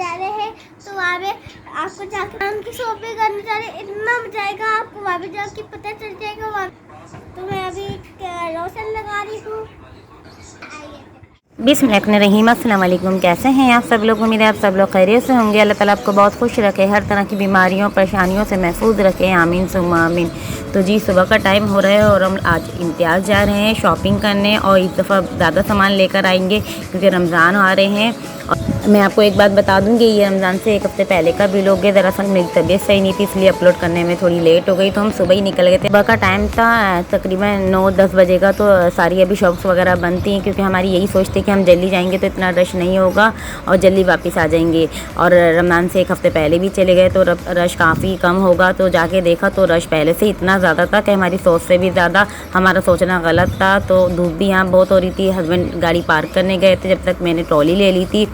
जा रहे हैं, तो वहाँ पे आपको जाकर हम की शॉपिंग करने जा रहे हैं। इतना मजा आएगा, आपको वहाँ पे जाके पता चल जाएगा। वहाँ तो मैं अभी रोशन लगा रही हूँ। बिस्मिल्लाहिर्रहमानिर्रहीम। अस्सलाम वालेकुम। कैसे हैं आप सब लोग? उम्मीद है आप सब लोग खैरियत से होंगे। अल्लाह ताला आपको बहुत खुश रखे, हर तरह की बीमारियों परेशानियों से महफूज रखे, आमीन सुम्मा आमीन। तो जी सुबह का टाइम हो रहा है और हम आज इम्तियाज़ जा रहे हैं शॉपिंग करने, और इस दफ़ा ज़्यादा सामान लेकर आएंगे क्योंकि रमज़ान आ रहे हैं। और मैं आपको एक बात बता दूं कि ये रमज़ान से एक हफ़्ते पहले का व्लॉग है। दरअसल मेरी तबीयत सही नहीं थी, इसलिए अपलोड करने में थोड़ी लेट हो गई, तो हम सुबह ही निकल गए थे। सुबह का टाइम था तकरीबन 9-10 बजे का, तो सारी अभी शॉप्स वगैरह बंद थी क्योंकि हमारी यही सोच थी कि हम जल्दी जाएंगे तो इतना रश नहीं होगा और जल्दी वापस आ जाएंगे। और रमज़ान से एक हफ़्ते पहले भी चले गए तो रश काफ़ी कम होगा, तो जाके देखा तो रश पहले से इतना ज़्यादा था कि हमारी सोच से भी ज़्यादा हमारा सोचना गलत था। तो धूप भी यहाँ बहुत हो रही थी। हस्बैंड गाड़ी पार्क करने गए थे जब तक मैंने ट्रॉली ले ली थी।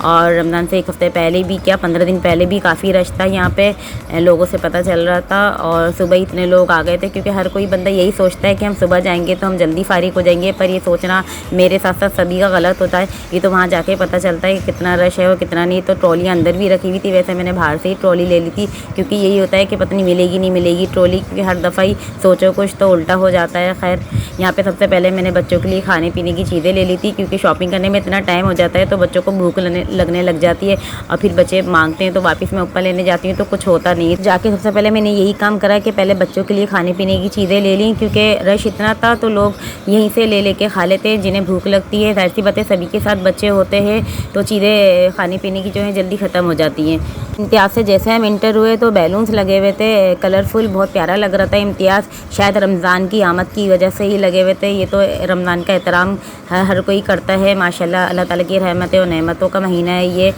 और रमज़ान से एक हफ़्ते पहले भी क्या 15 दिन पहले भी काफ़ी रश था यहाँ पे, लोगों से पता चल रहा था। और सुबह इतने लोग आ गए थे क्योंकि हर कोई बंदा यही सोचता है कि हम सुबह जाएंगे तो हम जल्दी फारिग हो जाएंगे, पर ये सोचना मेरे साथ साथ सभी का गलत होता है। ये तो वहाँ जाके पता चलता है कि कितना रश है और कितना नहीं। तो ट्रॉलियाँ अंदर भी रखी हुई थी, वैसे मैंने बाहर से ही ट्रॉली ले ली थी क्योंकि यही होता है कि पता नहीं मिलेगी नहीं मिलेगी ट्रॉली, क्योंकि हर दफ़ा ही सोचो कुछ तो उल्टा हो जाता है। खैर यहाँ पे सबसे पहले मैंने बच्चों के लिए खाने पीने की चीज़ें ले ली थी क्योंकि शॉपिंग करने में इतना टाइम हो जाता है तो बच्चों को भूख लगने लग जाती है और फिर बच्चे मांगते हैं तो वापस मैं ऊपर लेने जाती हूँ तो कुछ होता नहीं है। जाके सबसे पहले मैंने यही काम करा कि पहले बच्चों के लिए खाने पीने की चीज़ें ले ली क्योंकि रश इतना था तो लोग यहीं से ले लेके खा लेते हैं जिन्हें भूख लगती है। जाहिर सी बात है सभी के साथ बच्चे होते हैं तो चीज़ें खाने पीने की जो है जल्दी ख़त्म हो जाती हैं। इम्तियाज़ से जैसे हम इंटर हुए तो बैलून्स लगे हुए थे, कलरफुल, बहुत प्यारा लग रहा था इम्तियाज़। शायद रमज़ान की आमद की वजह से ही लगे हुए थे। ये तो रमज़ान का एहतराम हर कोई करता है माशाल्लाह। अल्लाह ताला की रहमतें और नेमतों का महीना है ये।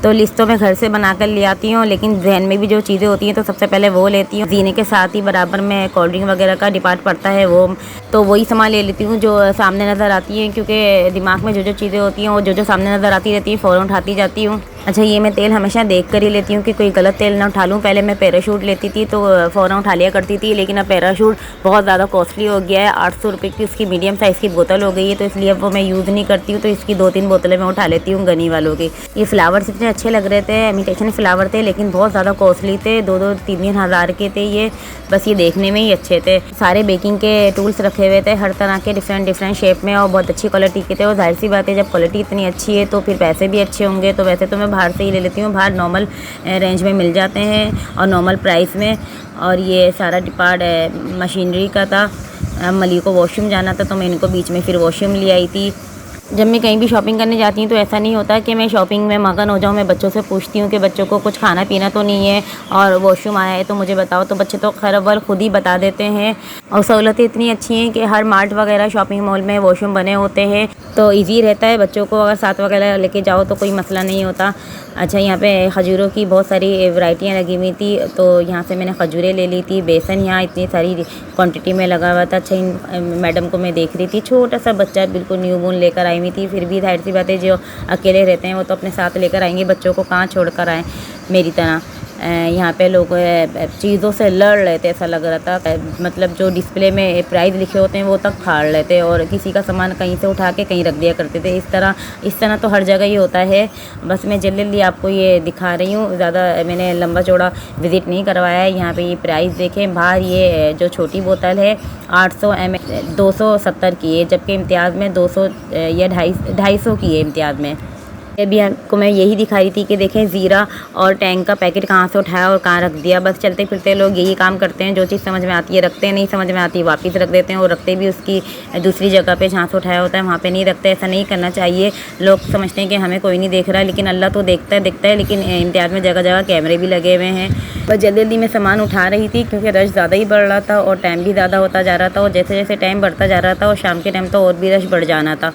तो लिस्ट तो मैं घर से बनाकर ले आती हूँ, लेकिन जहन में भी जो चीज़ें होती हैं तो सबसे पहले वो लेती हूँ। जीने के साथ ही बराबर में कोल्ड ड्रिंक वगैरह का डिपार्ट पड़ता है, वो तो वही सामान ले लेती हूँ जो सामने नज़र आती है क्योंकि दिमाग में जो जो चीज़ें होती हैं वो जो जो सामने नज़र आती रहती है फ़ौरन उठाती जाती हूँ। अच्छा ये मैं तेल हमेशा देख कर ही लेती हूँ कि कोई गलत तेल ना उठा लूँ। पहले मैं पैराशूट लेती थी तो फ़ौरन उठा लिया करती थी, लेकिन अब पैराशूट बहुत ज़्यादा कॉस्टली हो गया है। 800 रुपये की उसकी मीडियम साइज़ की बोतल हो गई है, तो इसलिए अब वो मैं यूज़ नहीं करती हूँ। तो इसकी 2-3 बोतलें मैं उठा लेती हूँ गनी वालों की। ये फ्लावर्स इतने अच्छे लग रहे थे, इमिटेशन फ्लावर थे, लेकिन बहुत ज़्यादा कॉस्टली थे, 2-2, 3-3 हज़ार के थे ये। बस ये देखने में ही अच्छे थे। सारे बेकिंग के टूल्स रखे हुए थे हर तरह के, डिफरेंट शेप में, और बहुत अच्छी क्वालिटी के थे। और जाहिर सी बात है जब क्वालिटी इतनी अच्छी है तो फिर पैसे भी अच्छे होंगे। तो वैसे तो मैं बाहर से ही ले लेती हूँ, बाहर नॉर्मल रेंज में मिल जाते हैं और नॉर्मल प्राइस में। और ये सारा डिपार्ट मशीनरी का था। मली को वॉशरूम जाना था तो मैं इनको बीच में फिर वॉशरूम ले आई थी। जब मैं कहीं भी शॉपिंग करने जाती हूँ तो ऐसा नहीं होता कि मैं शॉपिंग में मगन हो जाऊँ। मैं बच्चों से पूछती हूँ कि बच्चों को कुछ खाना पीना तो नहीं है और वॉशरूम आया है तो मुझे बताओ, तो बच्चे तो खैर अव्वल खुद ही बता देते हैं। और सहूलतें इतनी अच्छी हैं कि हर मार्ट वगैरह शॉपिंग मॉल में वॉशरूम बने होते हैं, तो ईजी रहता है। बच्चों को अगर साथ वगैरह लेके जाओ तो कोई मसला नहीं होता। अच्छा यहाँ पे खजूरों की बहुत सारी वैरायटियाँ लगी हुई थी, तो यहाँ से मैंने खजूरें ले ली थी। बेसन यहाँ इतनी सारी क्वांटिटी में लगा हुआ था। अच्छा इन मैडम को मैं देख रही थी, छोटा सा बच्चा बिल्कुल न्यू बोर्न लेकर आई हुई थी। फिर भी जाहिर सी बात है जो अकेले रहते हैं वो तो अपने साथ लेकर आएंगे, बच्चों को कहाँ छोड़ कर आएँ मेरी तरह। यहाँ पे लोग चीज़ों से लड़ रहे थे, ऐसा लग रहा था। मतलब जो डिस्प्ले में प्राइस लिखे होते हैं वो तक फाड़ लेते और किसी का सामान कहीं से उठा के कहीं रख दिया करते थे। इस तरह तो हर जगह ही होता है। बस मैं जल्दी आपको ये दिखा रही हूँ, ज़्यादा मैंने लंबा चौड़ा विज़िट नहीं करवाया है। यहाँ पे ये प्राइस देखें, बाहर ये जो छोटी बोतल है 800 ml 270 की है, जबकि इम्तियाज़ में 200 या 250 की है इम्तियाज़ में। अभी आपको मैं यही दिखा रही थी कि देखें ज़ीरा और टैंक का पैकेट कहाँ से उठाया और कहाँ रख दिया। बस चलते फिरते लोग यही काम करते हैं, जो चीज़ समझ में आती है रखते हैं, नहीं समझ में आती वापस रख देते हैं, और रखते भी उसकी दूसरी जगह पे जहाँ से उठाया होता है वहाँ पे नहीं रखते। ऐसा नहीं करना चाहिए। लोग समझते हैं कि हमें कोई नहीं देख रहा, लेकिन अल्लाह तो देखता है। लेकिन इम्तियाज़ में जगह जगह कैमरे भी लगे हुए हैं। बस जल्दी मैं सामान उठा रही थी क्योंकि रश ज़्यादा ही बढ़ रहा था और टाइम भी ज़्यादा होता जा रहा था, और जैसे जैसे टाइम बढ़ता जा रहा था और शाम के टाइम तो और भी रश बढ़ जाना था।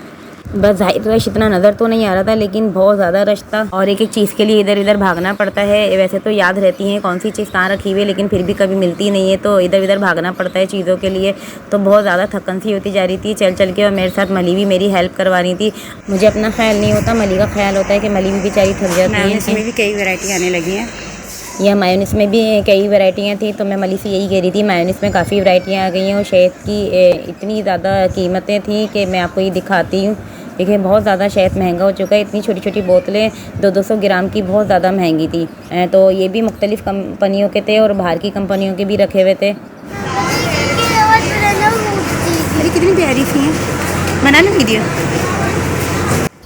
बस जाहिर रश इतना नज़र तो नहीं आ रहा था, लेकिन बहुत ज़्यादा रश था और एक एक चीज़ के लिए इधर उधर भागना पड़ता है। वैसे तो याद रहती है कौन सी चीज़ कहाँ रखी हुई है, लेकिन फिर भी कभी मिलती नहीं है तो इधर उधर भागना पड़ता है चीज़ों के लिए। तो बहुत ज़्यादा थकन सी होती जा रही थी चल के, और मेरे साथ मली भी मेरी हेल्प करवा रही थी। मुझे अपना ख्याल नहीं होता, मली का ख्याल होता है कि मली भी बेचारी थक जाती है। इसमें भी कई वैरायटी आने लगी हैं। या मायोनीस में भी कई वैरायटियाँ थी, तो मैं मली से यही कह रही थी मायोनीस में काफ़ी वैरायटियाँ आ गई हैं। और शहद की इतनी ज़्यादा कीमतें थी कि मैं आपको ये दिखाती हूँ देखिए बहुत ज़्यादा शहद महंगा हो चुका है। इतनी छोटी छोटी बोतलें 200 ग्राम की बहुत ज़्यादा महंगी थी। तो ये भी मुख्तलिफ़ कंपनियों के थे और बाहर की कंपनियों के भी रखे हुए थे। अरे कितनी प्यारी सी हैं, बना लो वीडियो।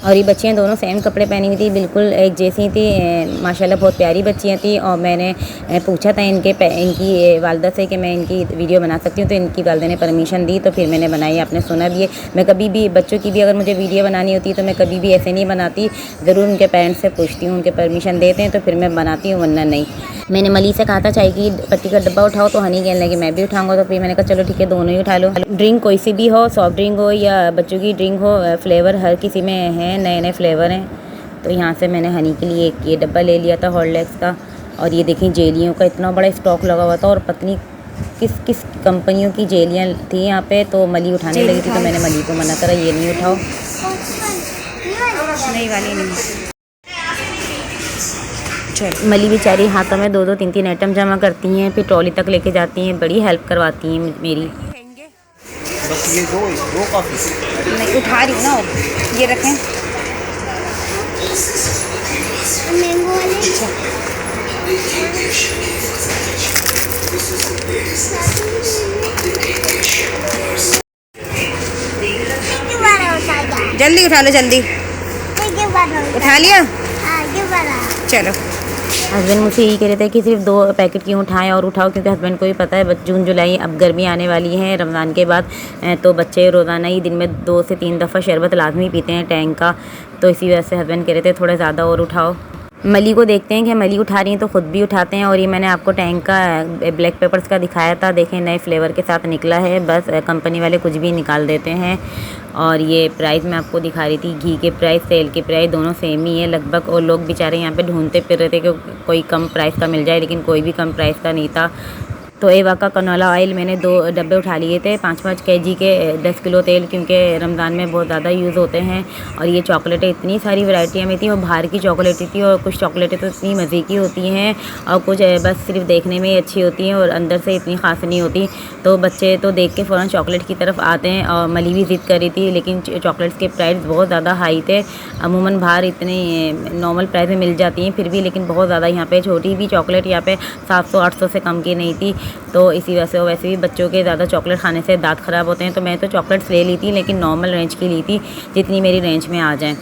और ये बच्चियाँ दोनों सेम कपड़े पहनी हुई थी, बिल्कुल एक जैसी थी। माशाल्लाह बहुत प्यारी बच्चियाँ थी। और मैंने पूछा था इनकी वालदा से कि मैं इनकी वीडियो बना सकती हूँ, तो इनकी वालदा ने परमिशन दी, तो फिर मैंने बनाई। आपने सुना भी है, मैं कभी भी बच्चों की भी अगर मुझे वीडियो बनानी होती है तो मैं कभी भी ऐसे नहीं बनाती, ज़रूर उनके पेरेंट्स से पूछती हूँ, उनके परमिशन देते हैं तो फिर मैं बनाती हूँ, वरना नहीं। मैंने मली से कहा था चाय की पत्ती का डब्बा उठाओ, तो हनी कहने लगी मैं भी उठाऊंगा। तो फिर मैंने कहा चलो ठीक है, दोनों ही उठा लो। ड्रिंक कोई सी भी हो, सॉफ्ट ड्रिंक हो या बच्चों की ड्रिंक हो, फ्लेवर हर किसी में है, नए नए फ्लेवर हैं। तो यहाँ से मैंने हनी के लिए एक ये डब्बा ले लिया था हॉर्लिक्स का। और ये देखें जेलियों का इतना बड़ा स्टॉक लगा हुआ था, और पत्नी किस किस कंपनियों की जेलियाँ थी यहाँ पे। तो मली उठाने लगी थी, तो मैंने मली को मना करा, ये नहीं उठाओ, नई वाली नहीं। मली बेचारी हाथों में 2-2 3-3 आइटम जमा करती हैं, फिर ट्रॉली तक लेके जाती हैं, बड़ी हेल्प करवाती हैं मेरी। बस ये दो काफ़ी। नहीं उठा रही हूँ ना, और ये रखें। मैंगो वाले जल्दी उठा लो, जल्दी उठा लिया, चलो। हस्बैंड मुझसे यही कह रहे थे कि सिर्फ 2 पैकेट क्यों उठाएं और उठाओ, क्योंकि हस्बैंड को भी पता है जून जुलाई अब गर्मी आने वाली है रमज़ान के बाद, तो बच्चे रोज़ाना ही दिन में 2 से 3 दफ़ा शरबत लाजमी पीते हैं टैंक का। तो इसी वजह से हस्बैंड कह रहे थे थोड़ा ज़्यादा और उठाओ। मली को देखते हैं कि मली उठा रही हैं तो ख़ुद भी उठाते हैं। और ये मैंने आपको टैंक का ब्लैक पेपर्स का दिखाया था, देखें नए फ्लेवर के साथ निकला है। बस कंपनी वाले कुछ भी निकाल देते हैं। और ये प्राइस मैं आपको दिखा रही थी, घी के प्राइस, तेल के प्राइस दोनों सेम ही है लगभग। और लोग बेचारे यहाँ पे ढूंढते फिर रहे थे कि कोई कम प्राइस का मिल जाए, लेकिन कोई भी कम प्राइस का नहीं था। तो एवा का कनोला ऑयल मैंने 2 डब्बे उठा लिए थे, 5-5 kg के 10 किलो तेल, क्योंकि रमज़ान में बहुत ज़्यादा यूज़ होते हैं। और ये चॉकलेटें इतनी सारी वैरायटियाँ में थी, और बाहर की चॉकलेटें थी, और कुछ चॉकलेटें तो इतनी मज़े की होती हैं और कुछ बस सिर्फ देखने में ही अच्छी होती हैं और अंदर से इतनी ख़ास नहीं होती। तो बच्चे तो देख के फ़ौरन चॉकलेट की तरफ आते हैं। और मली भी ज़िद कर रही थी, लेकिन चॉकलेट्स के प्राइस बहुत ज़्यादा हाई थे। अमूमन बाहर इतने नॉर्मल प्राइस में मिल जाती हैं फिर भी, लेकिन बहुत ज़्यादा यहाँ पे छोटी भी चॉकलेट यहाँ पे 700-800 से कम की नहीं थी। तो इसी वजह से वैसे भी बच्चों के ज़्यादा चॉकलेट खाने से दांत ख़राब होते हैं। तो मैं तो चॉकलेट्स ले ली थी, लेकिन नॉर्मल रेंज की ली थी, जितनी मेरी रेंज में आ जाए।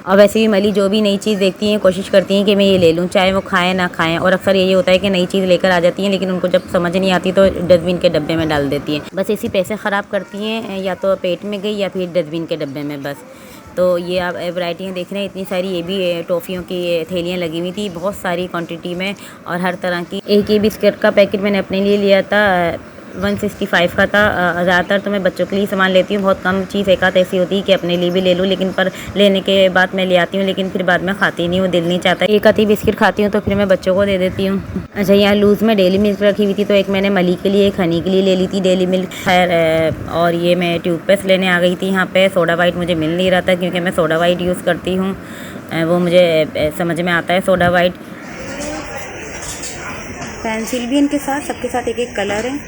और वैसे भी मली जो भी नई चीज़ देखती हैं कोशिश करती हैं कि मैं ये ले लूँ, चाहे वो खाएं ना खाएं। और अक्सर यही होता है कि नई चीज़ लेकर आ जाती हैं, लेकिन उनको जब समझ नहीं आती तो डस्टबिन के डब्बे में डाल देती हैं। बस इसी पैसे ख़राब करती हैं, या तो पेट में गई या फिर डस्टबिन के डब्बे में बस। तो ये आप वैरायटियाँ देख रहे हैं इतनी सारी, ये भी टॉफ़ियों की थैलियाँ लगी हुई थी बहुत सारी क्वांटिटी में, और हर तरह की। एक ये बिस्किट का पैकेट मैंने अपने लिए लिया था, 165 का था। ज़्यादातर तो मैं बच्चों के लिए सामान लेती हूँ, बहुत कम चीज़ एक आध ऐसी होती है कि अपने लिए भी ले लूँ, लेकिन पर लेने के बाद मैं ले आती हूँ, लेकिन फिर बाद में खाती नहीं हूँ, दिल नहीं चाहता। एक आधी बिस्किट खाती हूँ तो फिर मैं बच्चों को दे देती हूँ। अच्छा, यहाँ लूज़ में डेली मिल्क रखी हुई थी, तो एक मैंने मली के लिए, एक हनी के लिए ले ली थी डेली मिल्क। खैर, और ये मैं ट्यूबपेस्ट लेने आ गई थी यहाँ पर। सोडा वाइट मुझे मिल नहीं रहा था, क्योंकि मैं सोडा वाइट यूज़ करती हूँ, वो मुझे समझ में आता है सोडा वाइट। पेंसिल भी इनके साथ, सबके साथ एक एक कलर है,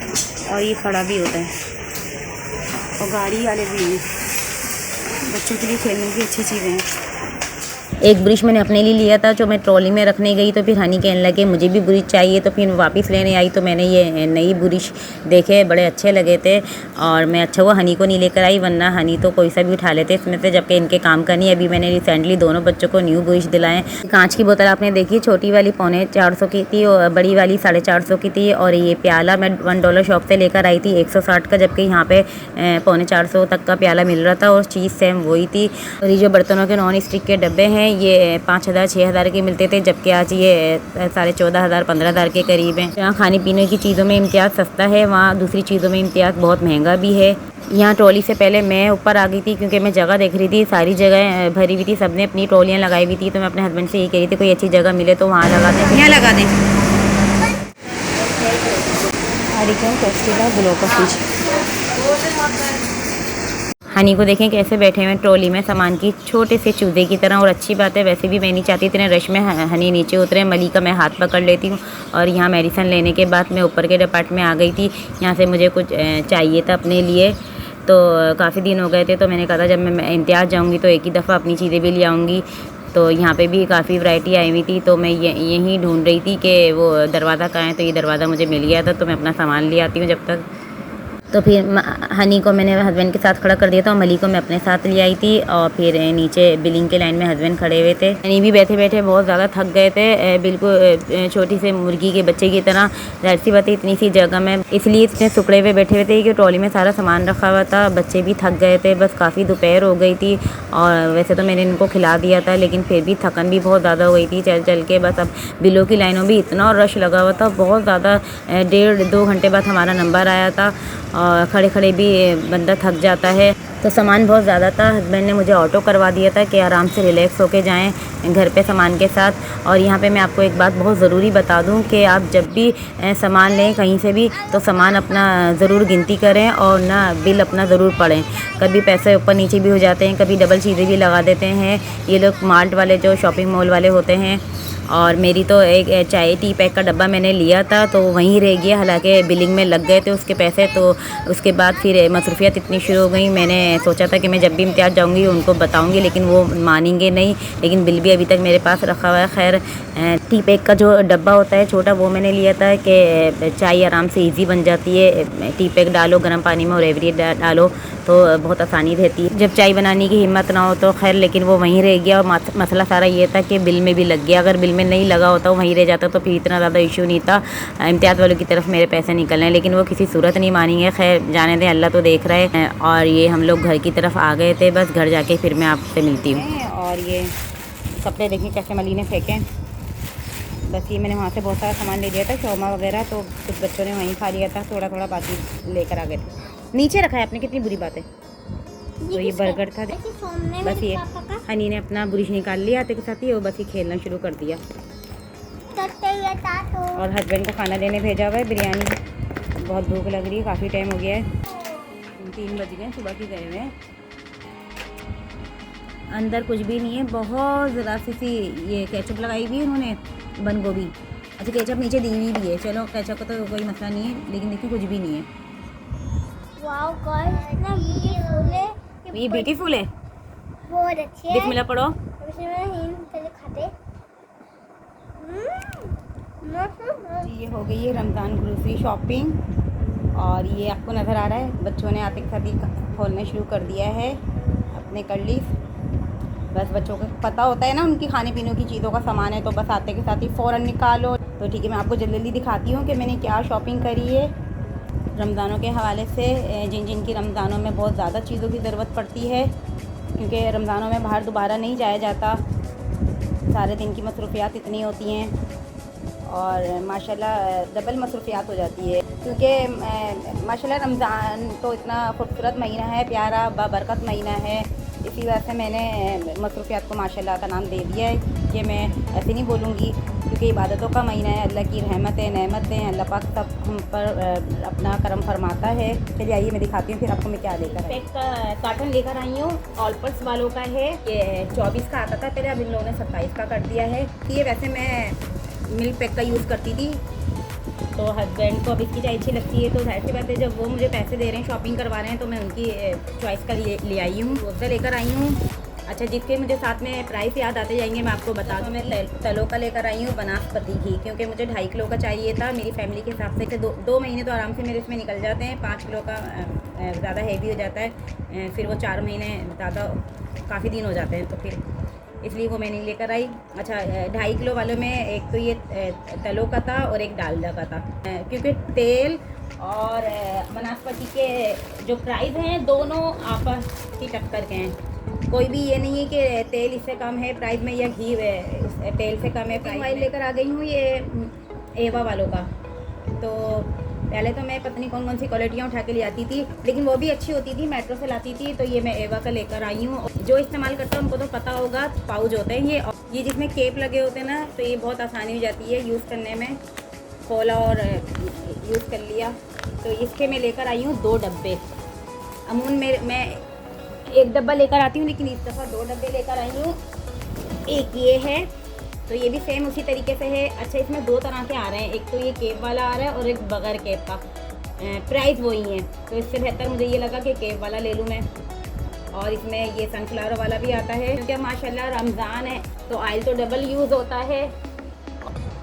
और ये खड़ा भी होता है, और गाड़ी वाले भी हैं। बच्चों के लिए खेलने की अच्छी चीज़ें हैं। एक ब्रश मैंने अपने लिए लिया था, जो मैं ट्रॉली में रखने गई, तो फिर हनी कहने लगे मुझे भी ब्रश चाहिए, तो फिर वापस लेने आई तो मैंने ये नई ब्रश देखे, बड़े अच्छे लगे थे। और मैं अच्छा हुआ हनी को नहीं लेकर आई, वरना हनी तो कोई सा भी उठा लेते इसमें से, जबकि इनके काम का नहीं। अभी मैंने रिसेंटली दोनों बच्चों को न्यू ब्रश दिलाएं। कांच की बोतल आपने देखी, छोटी वाली 450 की थी और बड़ी वाली 450 की थी। और ये प्याला मैं $1 शॉप से लेकर आई थी 160 का, जबकि यहाँ पे 450 तक का प्याला मिल रहा था, और चीज़ सेम वही थी। और ये जो बर्तनों के नॉन स्टिक के डब्बे हैं, ये 5,000-6,000 के मिलते थे, जबकि आज ये 14,500-15,000 के करीब हैं। जहाँ खाने पीने की चीज़ों में इम्तियाज़ सस्ता है, वहाँ दूसरी चीज़ों में इम्तियाज़ बहुत महंगा भी है। यहाँ ट्रॉली से पहले मैं ऊपर आ गई थी, क्योंकि मैं जगह देख रही थी, सारी जगह भरी हुई थी, सबने अपनी ट्रॉलियाँ लगाई हुई थी। तो मैं अपने हस्बैंड से यही कह रही थी कोई अच्छी जगह मिले तो वहाँ लगा दें, यहाँ लगा दें। हनी को देखें कैसे बैठे हुए ट्रॉली में सामान की, छोटे से चूजे की तरह। और अच्छी बात है, वैसे भी मैं नहीं चाहती इतने रश में हनी नीचे उतरे। मली का मैं हाथ पकड़ लेती हूँ। और यहाँ मेडिसिन लेने के बाद मैं ऊपर के डिपार्टमेंट में आ गई थी। यहाँ से मुझे कुछ चाहिए था अपने लिए, तो काफ़ी दिन हो गए थे, तो मैंने कहा था जब मैं इम्तियाज़ जाऊँगी तो एक ही दफ़ा अपनी चीज़ें भी ले आऊँगी। तो यहाँ पे भी काफ़ी वैरायटी आई हुई थी, तो मैं यहीं ढूंढ रही थी कि वो दरवाज़ा कहाँ है। तो ये दरवाज़ा मुझे मिल गया था, तो मैं अपना सामान ले आती हूँ जब तक। तो फिर हनी को मैंने हस्बैंड के साथ खड़ा कर दिया था और मली को मैं अपने साथ ले आई थी। और फिर नीचे बिलिंग के लाइन में हस्बैंड खड़े हुए थे। हनी भी बैठे बैठे बहुत ज़्यादा थक गए थे, बिल्कुल छोटी से मुर्गी के बच्चे की तरह। जाहिर सी बात है इतनी सी जगह में इसलिए इतने सुकड़े हुए बैठे हुए थे कि ट्रॉली में सारा सामान रखा हुआ था। बच्चे भी थक गए थे, बस काफ़ी दोपहर हो गई थी। और वैसे तो मैंने इनको खिला दिया था, लेकिन फिर भी थकन भी बहुत ज़्यादा हो गई थी चल चल के। बस अब बिलों की लाइनों में इतना रश लगा हुआ था, बहुत ज़्यादा। 1.5-2 घंटे बाद हमारा नंबर आया था और खड़े खड़े भी बंदा थक जाता है। तो सामान बहुत ज़्यादा था। हस्बैंड ने मुझे ऑटो करवा दिया था कि आराम से रिलैक्स होके जाएं घर पे सामान के साथ। और यहाँ पे मैं आपको एक बात बहुत ज़रूरी बता दूँ कि आप जब भी सामान लें कहीं से भी, तो सामान अपना ज़रूर गिनती करें और ना बिल अपना ज़रूर पढ़ें। कभी पैसे ऊपर नीचे भी हो जाते हैं, कभी डबल चीज़ें भी लगा देते हैं ये लोग मार्ट वाले, जो शॉपिंग मॉल वाले होते हैं। और मेरी तो एक चाय टी पैक का डब्बा मैंने लिया था, तो वहीं रह गया। हालांकि बिलिंग में लग गए थे उसके पैसे। तो उसके बाद फिर मसरूफियात इतनी शुरू हो गई। मैंने सोचा था कि मैं जब भी इम्तियाज़ जाऊंगी उनको बताऊंगी, लेकिन वो मानेंगे नहीं। लेकिन बिल भी अभी तक मेरे पास रखा हुआ है। खैर, टी पैक का जो डब्बा होता है छोटा, वो मैंने लिया था कि चाय आराम से ईजी बन जाती है। टी पैक डालो गर्म पानी में और एवरेज डालो तो बहुत आसानी रहती है जब चाय बनाने की हिम्मत ना हो तो। खैर, लेकिन वो वहीं रह गया। और मसला सारा ये था कि बिल में भी लग गया। अगर बिल में नहीं लगा होता, वहीं रह जाता, तो फिर इतना ज़्यादा इशू नहीं था। इम्तियाज़ वालों की तरफ मेरे पैसे निकल रहे हैं, लेकिन वो किसी सूरत नहीं मानेंगे। खैर, जाने दें, अल्लाह तो देख रहे हैं। और ये हम लोग घर की तरफ आ गए थे। बस घर जाके फिर मैं आपसे मिलती हूँ। और ये कपड़े देखिए कैसे मली ने फेंके। बस ये मैंने वहाँ से बहुत सारा सामान ले लिया था, शौरमा वगैरह, तो कुछ बच्चों ने वहीं खा लिया था। थोड़ा थोड़ा बाकी लेकर आ गए थे। नीचे रखा है आपने, कितनी बुरी बात है। तो ये बर्गर था। बस ये हनी ने अपना बुरुश निकाल लिया आते के साथ ही, और बस ये खेलना शुरू कर दिया। और हस्बैंड को खाना देने भेजा हुआ है, बिरयानी। बहुत भूख लग रही है, काफ़ी टाइम हो गया है। 3 बज गए, सुबह के गए हुए हैं। अंदर कुछ भी नहीं है, बहुत ज़रा सी ये केचप लगाई हुई है उन्होंने, बंद गोभी। अच्छा, केचप नीचे दी हुई भी है। चलो, केचप का तो कोई मसला नहीं है, लेकिन देखिए कुछ भी नहीं है। वाओ गाइस, इतना ब्यूटीफुल है। ये ब्यूटीफुल है, बहुत अच्छी है। बिस्मिल्लाह पढ़ो। खाते। ये हो गई है रमज़ान ग्रोसरी शॉपिंग। और ये आपको नज़र आ रहा है, बच्चों ने आते के साथ ही खोलना शुरू कर दिया है अपने कल्लीस। बस बच्चों को पता होता है ना उनकी खाने पीने की चीज़ों का सामान है, तो बस आते के साथ ही फ़ौरन निकालो। तो ठीक है, मैं आपको जल्दी जल्दी दिखाती हूँ कि मैंने क्या शॉपिंग करी है रमज़ानों के हवाले से। जिन जिन की रमज़ानों में बहुत ज़्यादा चीज़ों की ज़रूरत पड़ती है, क्योंकि रमज़ानों में बाहर दोबारा नहीं जाया जाता। सारे दिन की मसरूफियात इतनी होती हैं और माशाल्लाह डबल मसरूफियात हो जाती है, क्योंकि माशाल्लाह रमज़ान तो इतना खूबसूरत महीना है, प्यारा बाबरकत महीना है। इसी वजह से मैंने मसरूफियात को माशाल्लाह का नाम दे दिया है कि मैं ऐसे नहीं बोलूँगी, क्योंकि इबादतों का महीना है। अल्लाह की रहमतें नेमतें, अल्लाह पाक सब हम पर अपना करम फरमाता है। चलिए आइए मैं दिखाती हूँ फिर आपको मैं क्या लेकर आई। एक कार्टन लेकर आई हूँ, ऑलपर्स वालों का है। ये 24 का आता था पहले, अब इन लोगों ने 27 का कर दिया है। ये वैसे मैं मिल्क पैक का यूज़ करती थी, तो हस्बैंड को अब इसकी चाय अच्छी लगती है, तो जाहिर सी बात है जब वो मुझे पैसे दे रहे हैं, शॉपिंग करवा रहे हैं, तो मैं उनकी चॉइस का ले आई हूँ। रोज़ा लेकर आई हूँ। अच्छा, जिसके मुझे साथ में प्राइस याद आते जाएंगे मैं आपको बता दूँ। मैं तलों का लेकर आई हूँ बनास्पति घी, क्योंकि मुझे 2.5 किलो का चाहिए था मेरी फैमिली के हिसाब से, कि 2 महीने तो आराम से मेरे इसमें निकल जाते हैं। 5 किलो का ज़्यादा हैवी हो जाता है, फिर वो 4 महीने ज़्यादा काफ़ी दिन हो जाते हैं, तो फिर इसलिए वो मैंने लेकर आई। अच्छा, 2.5 किलो वालों में एक तो ये तलों का था और एक डालडा का था, क्योंकि तेल और बनास्पति के जो प्राइस हैं दोनों आपस की टक्कर के हैं। कोई भी ये नहीं है कि तेल इससे कम है प्राइस में या घी तेल से कम है प्राइस। ऑयल लेकर आ गई हूँ ये एवा वालों का। तो पहले तो मैं पता नहीं कौन कौन सी क्वालिटियाँ उठा के ले आती थी, लेकिन वो भी अच्छी होती थी, मेट्रो से लाती थी। तो ये मैं एवा का लेकर आई हूँ। जो इस्तेमाल करता है उनको तो पता होगा, पाउच होते हैं ये जिसमें केप लगे होते हैं ना, तो ये बहुत आसानी हो जाती है यूज़ करने में। खोला और यूज़ कर लिया। तो इसके मैं लेकर आई हूँ 2 डब्बे। अमून मैं 1 डब्बा लेकर आती हूँ, लेकिन इस दफ़ा 2 डब्बे लेकर आई हूँ। एक ये है, तो ये भी सेम उसी तरीके से है। अच्छा, इसमें 2 तरह के आ रहे हैं, एक तो ये केप वाला आ रहा है और एक बगैर केप का। प्राइस वही है, तो इससे बेहतर मुझे ये लगा कि केव वाला ले लूँ मैं। और इसमें ये सनफ्लावर वाला भी आता है, क्योंकि माशाल्लाह रमज़ान है तो ऑयल तो डबल यूज़ होता है।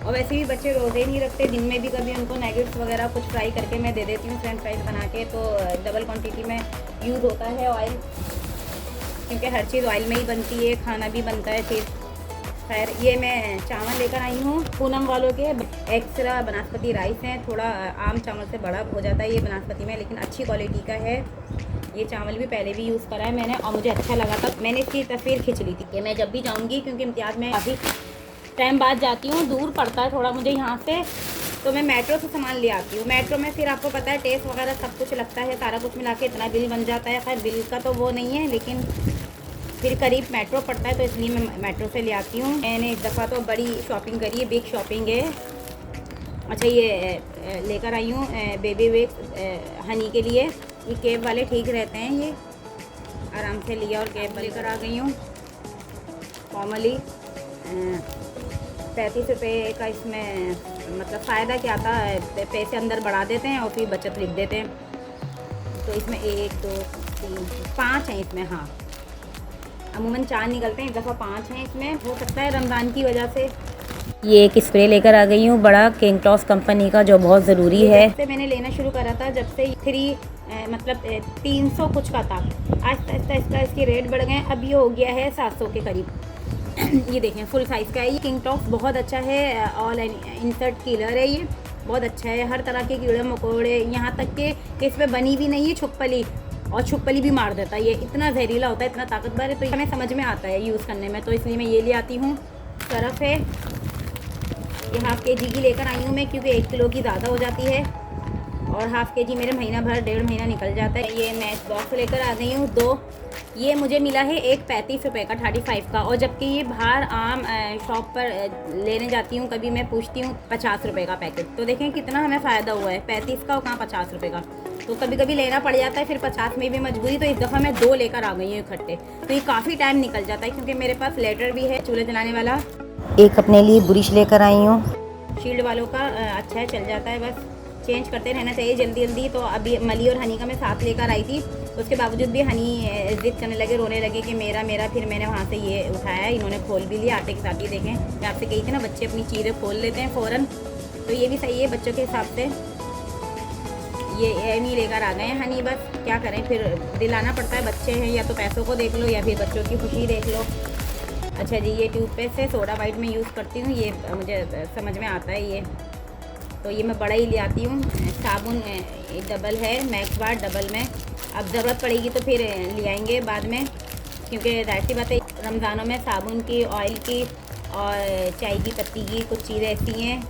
और वैसे भी बच्चे रोज़े नहीं रखते, दिन में भी कभी उनको नैगेट्स वगैरह कुछ फ्राई करके मैं दे देती हूँ, फ्रेंच फ्राइज बना के, तो डबल क्वांटिटी में यूज़ होता है ऑयल, क्योंकि हर चीज़ ऑयल में ही बनती है, खाना भी बनता है फिर। खैर ये मैं चावल लेकर आई हूँ पूनम वालों के, एक्स्ट्रा बनास्पति राइस हैं, थोड़ा आम चावल से बड़ा हो जाता है ये बनास्पति में, लेकिन अच्छी क्वालिटी का है। ये चावल भी पहले भी यूज़ करा है मैंने और मुझे अच्छा लगा था। मैंने इसकी तस्वीर खींच ली थी कि मैं जब भी जाऊँगी, क्योंकि इम्तियाज़ में काफ़ी टाइम बाद जाती हूँ, दूर पड़ता है थोड़ा मुझे यहाँ से, तो मैं मेट्रो से सामान ले आती हूँ। मेट्रो में फिर आपको पता है टेस्ट वगैरह सब कुछ लगता है, सारा कुछ मिला के इतना बिल बन जाता है। खैर बिल का तो वो नहीं है, लेकिन फिर करीब मेट्रो पड़ता है, तो इसलिए मैं मेट्रो से ले आती हूँ। मैंने इस दफ़ा तो बड़ी शॉपिंग करी है, बिग शॉपिंग है। अच्छा ये लेकर आई हूँ बेबी वेक्स हनी के लिए, ये केब वाले ठीक रहते हैं, ये आराम से लिया और केब लेकर आ गई हूँ। फॉर्मली 35 रुपये का इसमें मतलब फ़ायदा क्या था, पैसे अंदर बढ़ा देते हैं और फिर बचत लिख देते हैं। तो इसमें 1 2 3 5 हैं इसमें, हाँ अमूमन 4 निकलते हैं, इस दफ़ा 5 हैं इसमें, हो सकता है रमज़ान की वजह से। ये एक स्प्रे लेकर आ गई हूँ बड़ा किंगटॉस कंपनी का, जो बहुत ज़रूरी है। जब से मैंने लेना शुरू करा था, जब से 300 कुछ का था, आहिस्ता आहिस्ता इसके रेट बढ़ गए, अब ये हो गया है 700 के करीब। ये देखें फुल साइज़ का है ये किंगटॉस, बहुत अच्छा है, ऑल इंसर्ट किलर है, ये बहुत अच्छा है, हर तरह के कीड़े मकोड़े, यहाँ तक कि इसमें बनी भी नहीं है छुपकली, और छुपकली भी मार देता है। ये इतना जहरीला होता है, इतना ताकतवर है, तो हमें समझ में आता है यूज़ करने में, तो इसलिए मैं ये ले आती हूँ। सरफ है, ये ½ kg की लेकर आई हूँ मैं, क्योंकि 1 किलो की ज़्यादा हो जाती है, और ½ kg मेरे महीना भर 1.5 महीना निकल जाता है। ये मैच बॉक्स लेकर आ गई हूँ 2, ये मुझे मिला है एक 35 रुपये का 35 का, और जबकि ये बाहर आम शॉप पर लेने जाती हूँ कभी, मैं पूछती हूँ 50 रुपये का पैकेट, तो देखें कितना हमें फ़ायदा हुआ है, 35 का और कहाँ 50 रुपये का, तो कभी कभी लेना पड़ जाता है, फिर 50 में भी मजबूरी, तो इस दफ़ा मैं 2 लेकर आ गई हूँ इकट्ठे, तो ये काफ़ी टाइम निकल जाता है, क्योंकि मेरे पास लेटर भी है चूल्हे जलाने वाला। एक अपने लिए ब्रश लेकर आई हूँ, शील्ड वालों का अच्छा है, चल जाता है, बस चेंज करते रहना चाहिए जल्दी जल्दी। तो अभी मली और हनी का मैं साथ लेकर आई थी, उसके बावजूद भी हनी ज़िद करने लगे, रोने लगे कि मेरा मेरा, फिर मैंने वहाँ से ये उठाया, इन्होंने खोल भी लिया आटे के साथ। ये देखें, मैं आपसे कही थी ना बच्चे अपनी चीज़ें खोल लेते हैं फ़ौरन, तो ये भी सही है बच्चों के हिसाब से। ये नहीं लेकर आ गए हैं हनी, बस क्या करें, फिर दिलाना पड़ता है, बच्चे हैं, या तो पैसों को देख लो या फिर बच्चों की खुशी देख लो। अच्छा जी, ये टूथपेस्ट है, सोडा वाइट में यूज़ करती हूँ, ये मुझे समझ में आता है ये, तो ये मैं बड़ा ही ले आती हूँ। साबुन डबल है, मैक्स बार डबल में, अब ज़रूरत पड़ेगी तो फिर ले आएंगे बाद में, क्योंकि जाहिर सी बात है रमज़ानों में साबुन की, ऑयल की और चाय की पत्ती की कुछ चीज़ें ऐसी हैं,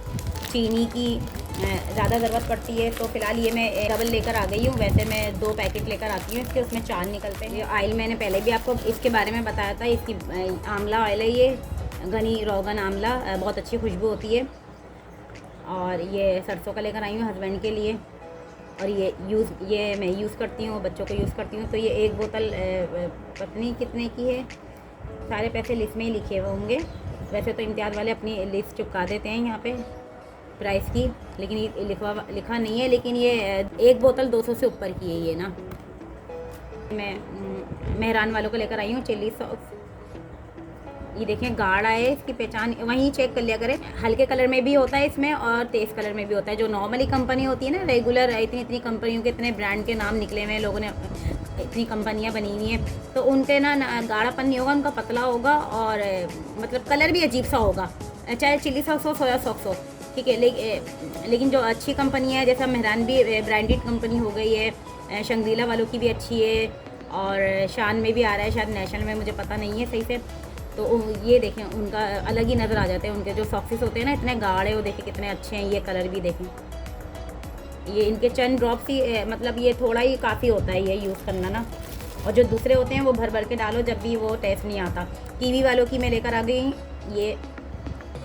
चीनी की ज़्यादा ज़रूरत पड़ती है, तो फ़िलहाल ये मैं डबल लेकर आ गई हूँ। वैसे मैं 2 पैकेट लेकर आती हूँ इसके, उसमें 4 निकलते हैं। ये ऑयल मैंने पहले भी आपको इसके बारे में बताया था, इसकी आंवला ऑयल है ये, घनी रोगन आंवला, बहुत अच्छी खुशबू होती है। और ये सरसों का लेकर आई हूँ हस्बैंड के लिए, और ये मैं यूज़ करती हूँ, बच्चों को यूज़ करती हूँ। तो ये एक बोतल पत्नी कितने की है, सारे पैसे लिस्ट में ही लिखे हुए होंगे, वैसे तो इम्तियाज़ वाले अपनी लिस्ट चुपका देते हैं यहाँ पे प्राइस की, लेकिन ये लिखा नहीं है, लेकिन ये एक बोतल 200 से ऊपर की है ये ना। मैं मेहरान वालों को लेकर आई हूँ चिली सॉस, ये देखें गाढ़ा है, इसकी पहचान वहीं चेक कर लिया करें, हल्के कलर में भी होता है इसमें और तेज़ कलर में भी होता है। जो नॉर्मली कंपनी होती है ना रेगुलर, इतनी कंपनियों के इतने ब्रांड के नाम निकले हुए हैं, लोगों ने इतनी कंपनियां बनी हुई हैं, तो उनके ना गाढ़ापन नहीं होगा, उनका पतला होगा और मतलब कलर भी अजीब सा होगा, चाहे चिली सॉस हो सोया सॉस हो, ठीक है। लेकिन जो अच्छी कंपनी है, जैसा मेहरान भी ब्रांडेड कंपनी हो गई है, शंगरीला वालों की भी अच्छी है, और शान में भी आ रहा है, शायद नेशनल में, मुझे पता नहीं है सही से। तो ये देखें उनका अलग ही नज़र आ जाते हैं, उनके जो सॉक्सेस होते हैं ना इतने गाढ़े, वो देखें कितने अच्छे हैं। ये कलर भी देखें, ये इनके चंद ड्रॉप्स ही, मतलब ये थोड़ा ही काफ़ी होता है ये यूज़ करना ना, और जो दूसरे होते हैं वो भर भर के डालो, जब भी वो टेस्ट नहीं आता। कीवी वालों की मैं लेकर आ गई, ये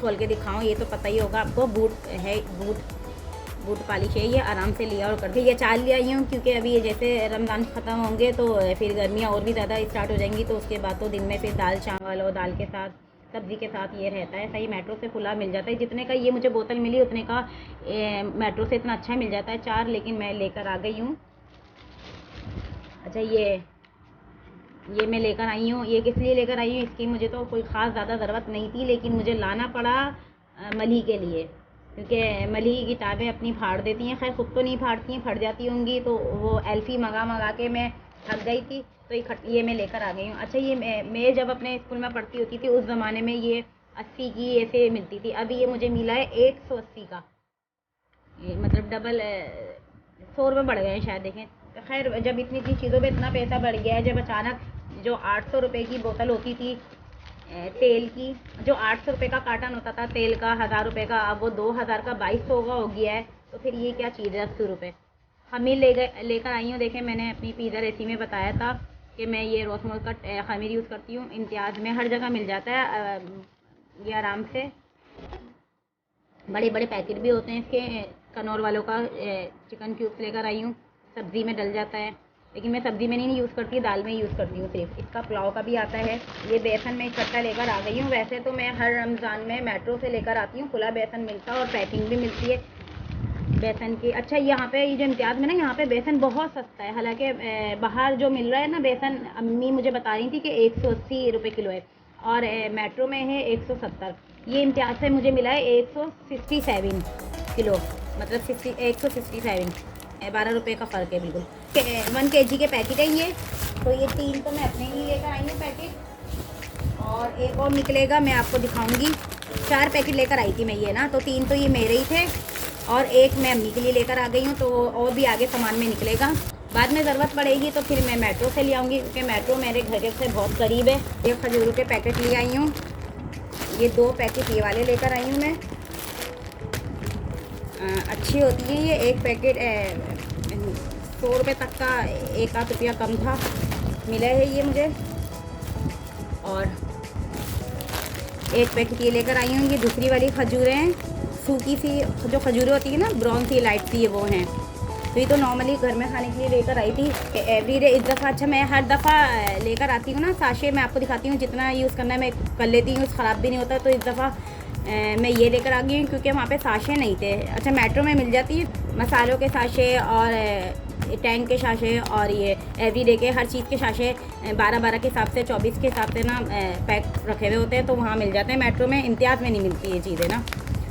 खोल के दिखाऊं, ये तो पता ही होगा आपको, बूट है, बूट पॉलिश है, ये आराम से लिया और कर दिया। ये 4 ले आई हूँ क्योंकि अभी ये जैसे रमज़ान ख़त्म होंगे तो फिर गर्मियाँ और भी ज़्यादा स्टार्ट हो जाएंगी, तो उसके बाद तो दिन में फिर दाल चावल और दाल के साथ सब्ज़ी के साथ ये रहता है। सही मेट्रो से खुला मिल जाता है। जितने का ये मुझे बोतल मिली उतने का मेट्रो से इतना अच्छा मिल जाता है 4, लेकिन मैं लेकर आ गई हूँ। अच्छा ये मैं लेकर आई हूँ। ये किस लिए लेकर आई हूँ, इसकी मुझे तो कोई ख़ास ज़्यादा ज़रूरत नहीं थी, लेकिन मुझे लाना पड़ा मली के लिए, क्योंकि मली की किताबें अपनी फाड़ देती हैं। खैर ख़ुद तो नहीं फाड़ती हैं, फट जाती होंगी, तो वो एल्फ़ी मंगा के मैं थक गई थी, तो ये मैं लेकर आ गई हूँ। अच्छा ये मैं जब अपने स्कूल में पढ़ती होती थी उस ज़माने में ये 80 की ऐसे मिलती थी। अभी ये मुझे मिला है 180 का, ये मतलब डबल 100 रुपये बढ़ गए हैं शायद, देखें। खैर जब इतनी चीज़ों पे इतना पैसा बढ़ गया है, जब अचानक जो 800 रुपये की बोतल होती थी तेल की, जो 800 रुपये का कार्टन होता था तेल का 1000 रुपये का, अब वो 2000 का 2200 का हो गया है, तो फिर ये क्या चीज़ है 80 रुपये। खमीर लेकर आई हूँ। देखें मैंने अपनी पिज़्ज़ा रेसिपी में बताया था कि मैं ये रोज़मर्रा का खमीर यूज़ करती हूँ। इम्तियाज़ में हर जगह मिल जाता है ये आराम से। बड़े बड़े पैकेट भी होते हैं इसके। कनौर वालों का चिकन क्यूब्स लेकर आई हूँ, सब्ज़ी में डल जाता है, लेकिन मैं सब्ज़ी में नहीं यूज़ करती, दाल में यूज़ करती हूँ सिर्फ। इसका पुलाव का भी आता है। ये बेसन में इकट्ठा लेकर आ गई हूँ। वैसे तो मैं हर रमज़ान में मेट्रो से लेकर आती हूँ, खुला बेसन मिलता है और पैकिंग भी मिलती है बेसन की। अच्छा यहाँ पे ये जो इम्तियाज़ में ना, यहाँ पे बेसन बहुत सस्ता है। हालांकि बाहर जो मिल रहा है ना बेसन, अम्मी मुझे बता रही थी कि 180 रुपये किलो है, और मेट्रो में है 170। ये इम्तियाज़ से मुझे मिला है 167 किलो, मतलब 167, 12 रुपये का फ़र्क है बिल्कुल। 1 kg के पैकेट है ये। तो ये 3 तो मैं अपने लिए लेकर आई हूँ पैकेट, और एक और निकलेगा, मैं आपको दिखाऊंगी। 4 पैकेट लेकर आई थी मैं ये ना, तो 3 तो ये मेरे ही थे और एक मैं अम्मी के लिए लेकर आ गई हूँ। तो और भी आगे सामान में निकलेगा, बाद में ज़रूरत पड़ेगी तो फिर मैं मेट्रो से ले आऊँगी, क्योंकि मेट्रो मेरे घर से बहुत करीब है। ये खजूरों के पैकेट ले आई हूँ, ये 2 पैकेट ये वाले लेकर आई हूँ मैं। अच्छी होती है ये। एक पैकेट 100 रुपये तक का, 1 रुपया कम था, मिला है ये मुझे। और एक पैकेट ये लेकर आई हूँ। ये दूसरी वाली खजूरें हैं, सूखी सी जो खजूरें होती है ना, ब्राउन सी लाइट सी, वो हैं। तो ये तो नॉर्मली घर में खाने के लिए लेकर आई थी एवरी डे इस दफ़ा। अच्छा मैं हर दफ़ा लेकर आती हूँ ना साशे, मैं आपको दिखाती हूँ जितना यूज़ करना है मैं कर लेती हूँ, ख़राब भी नहीं होता। तो इस दफ़ा मैं ये लेकर आ गई हूँ, क्योंकि वहाँ पे साशे नहीं थे। अच्छा मेट्रो में मिल जाती है मसालों के साशे और टैंक के साशे, और ये एवरीडे के हर चीज़ के साशे 12-12 के हिसाब से, 24 के हिसाब से ना पैक रखे हुए होते हैं, तो वहाँ मिल जाते हैं मेट्रो में। इम्तियाज़ में नहीं मिलती ये चीज़ें ना।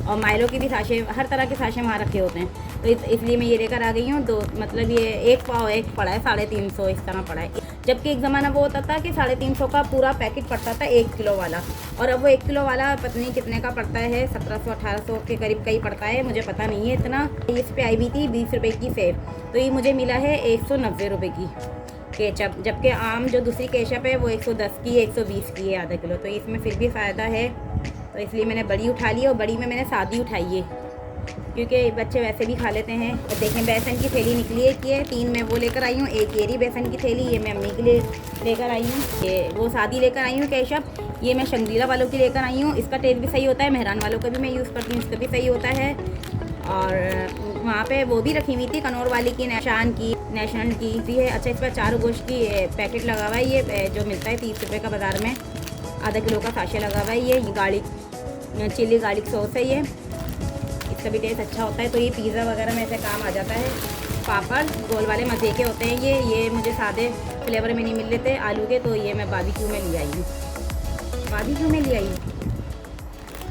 और माइलो की भी साशे, हर तरह के साशे वहाँ रखे होते हैं, तो इसलिए मैं ये लेकर आ गई हूँ। 2 मतलब ये 1 पाव एक पड़ा है 350, इस तरह पड़ा है। जबकि एक ज़माना वो होता था कि 350 का पूरा पैकेट पड़ता था 1 किलो वाला, और अब वो 1 किलो वाला पता नहीं कितने का पड़ता है, 1700-1800 के करीब का ही पड़ता है, मुझे पता नहीं है इतना। इस पर आई भी थी 20 रुपये की सेव, तो ये मुझे मिला है 190 रुपये की केचप, जबकि आम जो दूसरी केचप है वो 110 की, 120 की है आधा किलो। तो इसमें फिर भी फ़ायदा है, तो इसलिए मैंने बड़ी उठा ली, और बड़ी में मैंने सादी उठाई है, क्योंकि बच्चे वैसे भी खा लेते हैं। और देखें बेसन की थैली निकली है कि 3 मैं वो लेकर आई हूँ, एक येरी बेसन की थैली, ये मैं अम्मी के लिए लेकर आई हूँ। ये वो सादी लेकर आई हूँ केचप, ये मैं शंगरीला वालों की लेकर आई हूँ। इसका टेस्ट भी सही होता है, मेहरान वालों का भी मैं यूज़ करती हूँ, इसका भी सही होता है। और वहाँ पे वो भी रखी हुई थी कनौर वाली की, शान की, नेशनल की भी है। अच्छा इस पर 4 गोश्त की पैकेट लगा हुआ है, ये जो मिलता है 30 रुपये का बाज़ार में, आधा किलो का साशे लगा हुआ है। ये गार्लिक चिली गार्लिक सॉस है, ये इसका भी टेस्ट अच्छा होता है। तो ये पिज़्ज़ा वगैरह में ऐसे काम आ जाता है। पापड़ गोल वाले मज़े के होते हैं ये मुझे सादे फ्लेवर में नहीं मिल रहे थे आलू के, तो ये मैं बारबेक्यू में ले आई हूँ। बारबेक्यू में ले आई हूँ,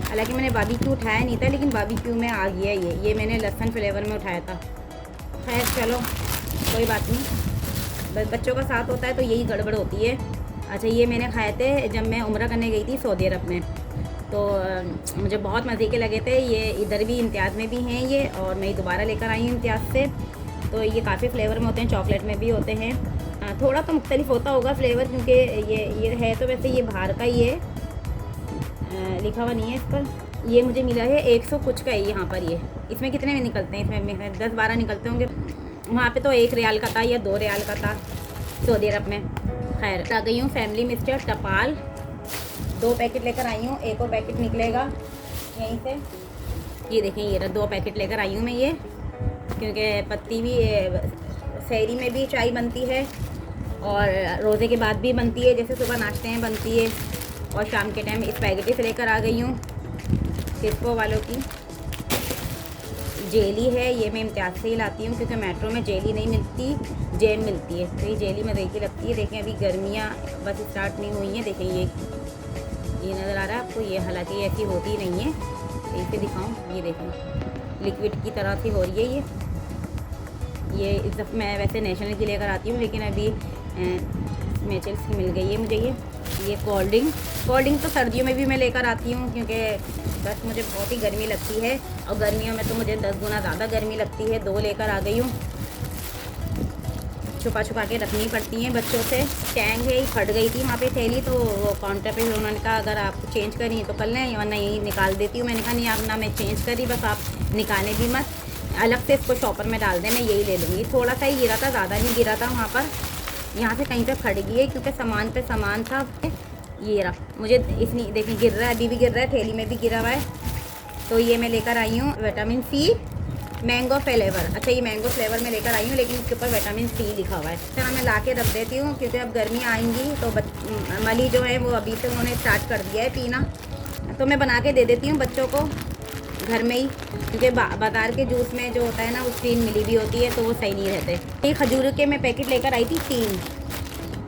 हालांकि मैंने बारबेक्यू उठाया नहीं था, लेकिन बारबेक्यू में आ गया ये मैंने लहसुन फ्लेवर में उठाया था। खैर चलो कोई बात नहीं, बच्चों का साथ होता है तो यही गड़बड़ होती है। अच्छा ये मैंने खाए थे जब मैं उम्रा करने गई थी सऊदी अरब में, तो मुझे बहुत मज़े के लगे थे। ये इधर भी इम्तियाज़ में भी हैं ये, और मैं दोबारा लेकर आई हूँ इम्तियाज़ से। तो ये काफ़ी फ्लेवर में होते हैं, चॉकलेट में भी होते हैं। थोड़ा तो मुख्तलिफ होता होगा फ्लेवर, क्योंकि ये है तो वैसे ये बाहर का ही है, लिखा हुआ नहीं है इस पर। ये मुझे मिला है 100 कुछ का है यहाँ पर। ये इसमें कितने में निकलते हैं, इसमें 10-12 निकलते होंगे। वहाँ पे तो 1 रियाल का था या 2 रियाल का था सऊदी अरब में। खैर आ गई हूँ फैमिली मिस्टर टपाल, 2 पैकेट लेकर आई हूँ, एक और पैकेट निकलेगा यहीं से। ये देखें ये 2 पैकेट लेकर आई हूँ मैं ये, क्योंकि पत्ती भी सहरी में भी चाय बनती है और रोज़े के बाद भी बनती है, जैसे सुबह नाश्ते में बनती है। और शाम के टाइम स्पैगेटी से लेकर आ गई हूँ किस्को वालों की। जेली है, ये मैं इम्तियाज़ से ही लाती हूँ क्योंकि मेट्रो में जेली नहीं मिलती, जैम मिलती है। तो ये जेली में देखी लगती है। देखें अभी गर्मियाँ बस स्टार्ट नहीं हुई हैं। देखें ये नज़र आ रहा है आपको, ये हालांकि ऐसी होती ही नहीं है। तो इसे दिखाऊँ, ये देखें लिक्विड की तरह से हो रही है ये इस दफ़ा मैं वैसे नेशनल की लेकर आती हूँ, लेकिन अभी नेचर्स की मिल गई है मुझे। ये कोल्ड ड्रिंक तो सर्दियों में भी मैं लेकर आती हूँ क्योंकि बस मुझे बहुत ही गर्मी लगती है और गर्मियों में तो मुझे 10 गुना ज़्यादा गर्मी लगती है। 2 लेकर आ गई हूँ, छुपा के रखनी पड़ती हैं बच्चों से। टैंग है, फट गई थी वहाँ पे थैली, तो वो काउंटर पे उन्होंने कहा अगर आप चेंज करी तो कर लें वरना यहीं निकाल देती हूँ। मैंने कहा नहीं, आप ना मैं चेंज करी, बस आप निकालें भी मत, अलग से इसको शॉपर में डाल दें, मैं यही ले लूँगी। थोड़ा सा ही गिरा था, ज़्यादा नहीं गिरा था वहाँ पर। यहाँ से कहीं पे फट गई है क्योंकि सामान पे सामान था। ये रहा, मुझे इसलिए देखें गिर रहा है, अभी भी गिर रहा है, थैली में भी गिरा हुआ है। तो ये मैं लेकर आई हूँ विटामिन सी मैंगो फ्लेवर। अच्छा, ये मैंगो फ्लेवर में लेकर आई हूँ, लेकिन इसके ऊपर विटामिन सी लिखा हुआ है। इस तरह मैं ला के रख देती हूँ क्योंकि अब गर्मी आएंगी तो मली जो है वो अभी से उन्होंने स्टार्ट कर दिया है पीना, तो मैं बना के दे देती हूँ बच्चों को घर में ही, क्योंकि बाज़ार के जूस में जो होता है ना वो स्टीन मिली भी होती है तो वो सही नहीं रहते। ये खजूर के मैं पैकेट लेकर आई थी 3।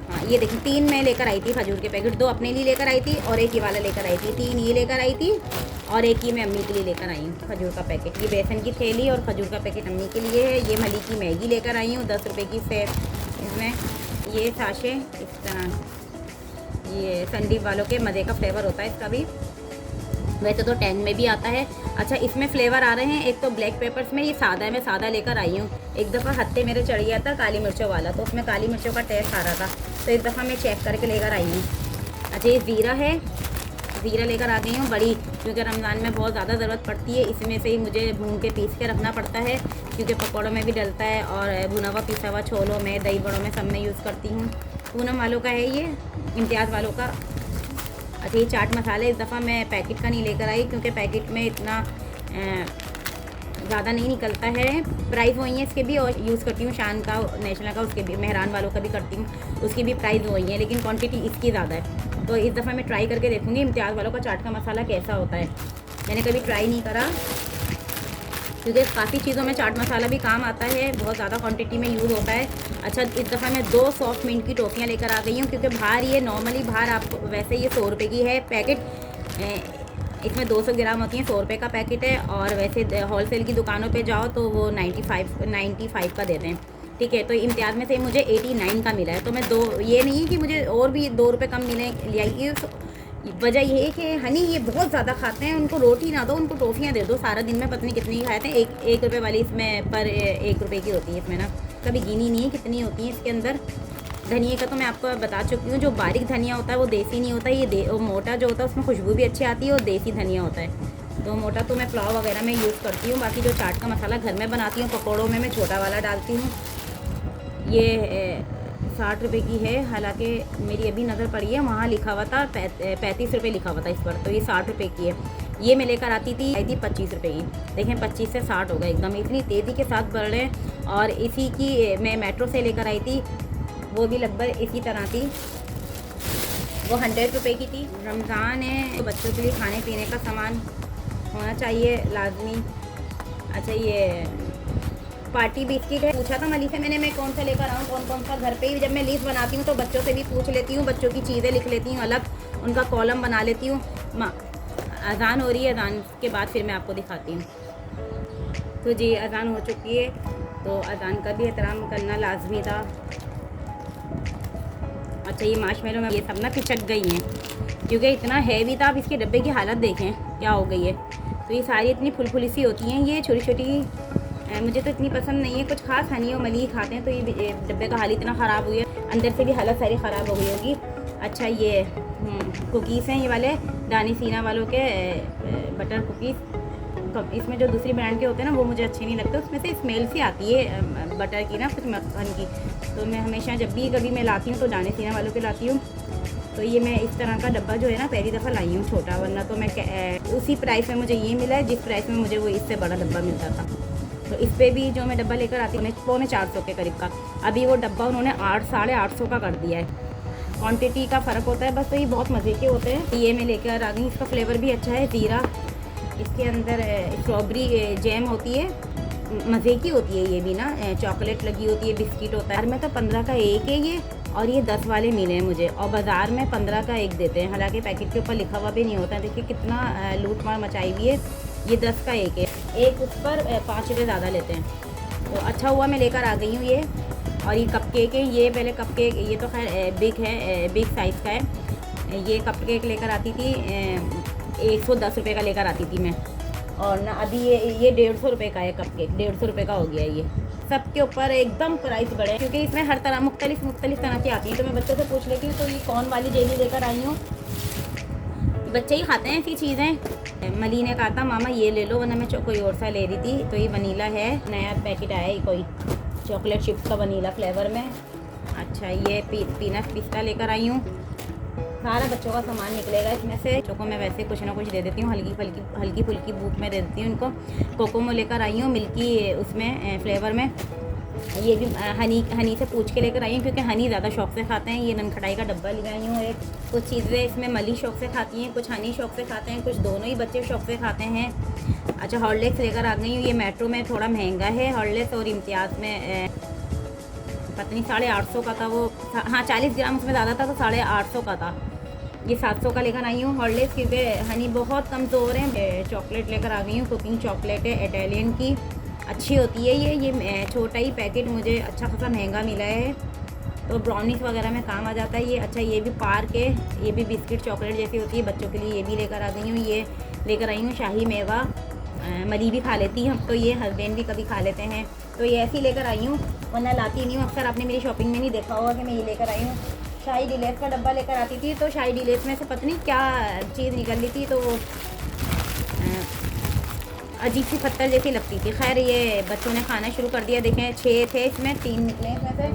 हाँ, ये देखिए 3 मैं लेकर आई थी खजूर के पैकेट। 2 अपने लिए लेकर आई थी और एक ये वाला लेकर आई थी। 3 ये लेकर आई थी और एक ये मैं अम्मी के लिए लेकर आई हूँ खजूर का पैकेट। ये बेसन की थैली और खजूर का पैकेट अम्मी के लिए है। ये मली की मैगी लेकर आई हूँ 10 रुपये की फेयर। इसमें ये साशे इस तरह, ये संदीप वालों के मज़े का फ्लेवर होता है इसका भी, वैसे तो टैंग में भी आता है। अच्छा, इसमें फ्लेवर आ रहे हैं, एक तो ब्लैक पेपर्स में, ये सादा है, मैं सादा लेकर आई हूँ। एक दफ़ा हत्ते मेरे चढ़ गया था काली मिर्चों वाला, तो उसमें काली मिर्चों का टेस्ट आ रहा था, तो इस दफ़ा मैं चेक करके लेकर आई हूँ। अच्छा, ये ज़ीरा है, ज़ीरा लेकर आ गई हूँ बड़ी, क्योंकि रमज़ान में बहुत ज़्यादा ज़रूरत पड़ती है। इसमें से ही मुझे भून के पीस के रखना पड़ता है क्योंकि पकौड़ों में भी डलता है और भुना हुआ पिसा हुआ छोलों में, दही बड़ों में सब में यूज़ करती हूँ। पूनम वालों का है ये, इम्तियाज़ वालों का। अच्छा, ये चाट मसाला इस दफ़ा मैं पैकेट का नहीं लेकर आई क्योंकि पैकेट में इतना ज़्यादा नहीं निकलता है। प्राइस वही है इसके भी, और यूज़ करती हूँ शान का, नेशनल का, उसके भी, मेहरान वालों का भी करती हूँ, उसकी भी प्राइस वही है, लेकिन क्वांटिटी इसकी ज़्यादा है। तो इस दफ़ा मैं ट्राई करके देखूँगी इम्तियाज़ वालों का चाट का मसाला कैसा होता है। मैंने कभी ट्राई नहीं करा क्योंकि काफ़ी चीज़ों में चाट मसाला भी काम आता है, बहुत ज़्यादा क्वांटिटी में यूज़ होता है। अच्छा, इस दफ़ा मैं 2 सॉफ्ट मिंट की टॉफ़ियाँ लेकर आ गई हूँ क्योंकि बाहर ये नॉर्मली बाहर आपको वैसे ये 100 रुपये की है पैकेट, इसमें 200 ग्राम होती हैं, 100 रुपये का पैकेट है। और वैसे होलसेल की दुकानों पे जाओ तो वो 95 का देते हैं, ठीक है। तो इम्तियाज़ में से मुझे 89 का मिला है, तो मैं ये नहीं है कि मुझे और भी 2 रुपये कम मिले ले आई। वजह ये है कि हनी ये बहुत ज़्यादा खाते हैं, उनको रोटी ना दो, उनको टॉफ़ियाँ दे दो। सारा दिन में पता नहीं कितनी खाते हैं, 1 रुपये वाली इसमें पर 1 रुपये की होती है इसमें ना, कभी गिनी नहीं है कितनी होती है इसके अंदर। धनिया का तो मैं आपको बता चुकी हूँ, जो बारीक धनिया होता है वो देसी नहीं होता, ये मोटा जो होता है उसमें खुशबू भी अच्छी आती है और देसी धनिया होता है। तो मोटा तो मैं पुलाव वगैरह में यूज़ करती हूँ, बाकी जो चाट का मसाला घर में बनाती हूँ पकौड़ों में मैं छोटा वाला डालती हूँ। ये 60 रुपये की है, हालांकि मेरी अभी नज़र पड़ी है, वहाँ लिखा हुआ था 35 रुपये लिखा हुआ था इस पर, तो ये 60 रुपये की है। ये मैं लेकर आई थी 25 रुपये की। देखें 25 से 60 हो गए एकदम, इतनी तेज़ी के साथ बढ़ रहे हैं। और इसी की मैं मेट्रो से लेकर आई थी, वो भी लगभग इसी तरह थी, वो 100 रुपये की थी। रमज़ान है तो बच्चों के लिए खाने पीने का सामान होना चाहिए लाजमी। अच्छा, ये पार्टी बिस्किट है, पूछा था मली से मैंने, मैं कौन सा लेकर आऊँ, कौन सा घर पे ही जब मैं लिस्ट बनाती हूँ तो बच्चों से भी पूछ लेती हूँ, बच्चों की चीज़ें लिख लेती हूँ अलग, उनका कॉलम बना लेती हूँ। अज़ान हो रही है, अज़ान के बाद फिर मैं आपको दिखाती हूँ। तो जी अज़ान हो चुकी है, तो अज़ान का भी एहतराम करना लाजमी था। अच्छा, ये मार्शमेलो में ये सब ना पिचक गई हैं क्योंकि इतना हैवी था। अब इसके डब्बे की हालत देखें क्या हो गई है। तो ये सारी इतनी फुलफुली सी होती हैं, ये छोटी छोटी, मुझे तो इतनी पसंद नहीं है, कुछ खास हनी और मली खाते हैं। तो ये डब्बे का हाल इतना ख़राब हुई है, अंदर से भी हालत सारी ख़राब हो गई होगी। अच्छा, ये कुकीज़ हैं, ये वाले दानी सीना वालों के बटर कुकीज़। इसमें जो दूसरी ब्रांड के होते हैं ना वो मुझे अच्छे नहीं लगते, उसमें से स्मेल सी आती है बटर की ना, कुछ मक्खन की। तो मैं हमेशा जब भी कभी मैं लाती हूँ तो दाने सीना वालों के लाती हूँ। तो ये मैं इस तरह का डब्बा जो है ना पहली दफ़ा लाई हूँ छोटा, वरना तो मैं उसी प्राइस में मुझे ये मिला है जिस प्राइस में मुझे वो इससे बड़ा डब्बा मिलता था। तो इस पर भी जो मैं डब्बा लेकर आती हूँ 450 के करीब का, अभी वो डब्बा उन्होंने 800 साढ़े 800 का कर दिया है। क्वांटिटी का फ़र्क होता है बस, तो ये बहुत मज़े के होते हैं। ये मैं लेकर आ गई, इसका फ्लेवर भी अच्छा है, ज़ीरा, इसके अंदर स्ट्रॉबेरी जैम होती है, मज़े की होती है ये भी ना, चॉकलेट लगी होती है, बिस्किट होता है। में तो 15 का एक है ये, और ये 10 वाले मिले हैं मुझे, और बाज़ार में 15 का एक देते हैं, हालांकि पैकेट के ऊपर लिखा हुआ भी नहीं होता है। देखिए कितना लूट मार मचाई हुई है। ये 10 का एक है, एक उस पर 5 रुपये ज़्यादा लेते हैं, तो अच्छा हुआ मैं लेकर आ गई हूँ ये। और ये कप केक है, ये पहले कप केक, ये तो खैर बिग है, बिग साइज़ का है। ये कप केक लेकर आती थी 110 रुपये का लेकर आती थी मैं, और ना अभी ये 150 रुपये का है कप केक, 150 रुपये का हो गया ये। सबके ऊपर एकदम प्राइस बढ़े, क्योंकि इसमें हर तरह मुख्तलिफ तरह की आती हैं। तो मैं बच्चों से पूछ लेती हूँ, तो ये कौन वाली जेली लेकर आई हूँ, बच्चे ही खाते हैं ऐसी चीज़ें। मली ने कहा था मामा ये ले लो, वरना मैं कोई और सा ले रही थी। तो ये वनीला है, नया पैकेट आया है कोई चॉकलेट चिप्स का वनीला फ्लेवर में। अच्छा ये पीनट पिस्ता लेकर आई हूँ। सारा बच्चों का सामान निकलेगा इसमें से। बच्चों को मैं वैसे कुछ ना कुछ दे देती हूँ, हल्की फुल्की भूख में दे देती हूँ इनको। कोकोमो लेकर आई हूँ मिल्की उसमें फ्लेवर में। ये भी हनी से पूछ के लेकर आई हूँ, क्योंकि हनी ज़्यादा शौक से खाते हैं। ये ननखटाई का डब्बा ले आई हूँ एक। कुछ चीज़ें इसमें मली शौक से खाती हैं, कुछ हनी शौक से खाते हैं, कुछ दोनों ही बच्चे शौक से खाते हैं। अच्छा हॉर्लिक्स लेकर आ गई हूँ। ये मेट्रो में थोड़ा महंगा है हॉर्लिक्स, और इम्तियाज़ में पता नहीं 850 का था वो, हाँ 40 ग्राम उसमें ज़्यादा था, तो 850 का था। ये 700 का लेकर आई हूँ हॉर्लिक्स, क्योंकि हनी बहुत कमज़ोर है। चॉकलेट लेकर आ गई हूँ, कुकिंग चॉकलेट है इटालियन की, अच्छी होती है ये छोटा ही पैकेट मुझे अच्छा खासा महंगा मिला है, तो ब्राउनीज वगैरह में काम आ जाता है ये। अच्छा ये भी पार्क है, ये भी बिस्किट चॉकलेट जैसी होती है बच्चों के लिए, ये भी लेकर आ गई हूँ। ये लेकर आई हूँ शाही मेवा, मरी भी खा लेती हैं, तो ये हस्बैंड भी कभी खा लेते हैं, तो ये ऐसी लेकर आई हूँ, वरना लाती नहीं हूँ। अक्सर आपने मेरी शॉपिंग में नहीं देखा होगा कि मैं ये लेकर आई हूँ। शाही डिलेस का डब्बा लेकर आती थी, तो शाही डिलेस में से पता नहीं क्या चीज़ निकल रही थी, तो अजीब सी पत्थर जैसी लगती थी। खैर ये बच्चों ने खाना शुरू कर दिया। देखें 6 थे इसमें, 3 निकले इसमें से,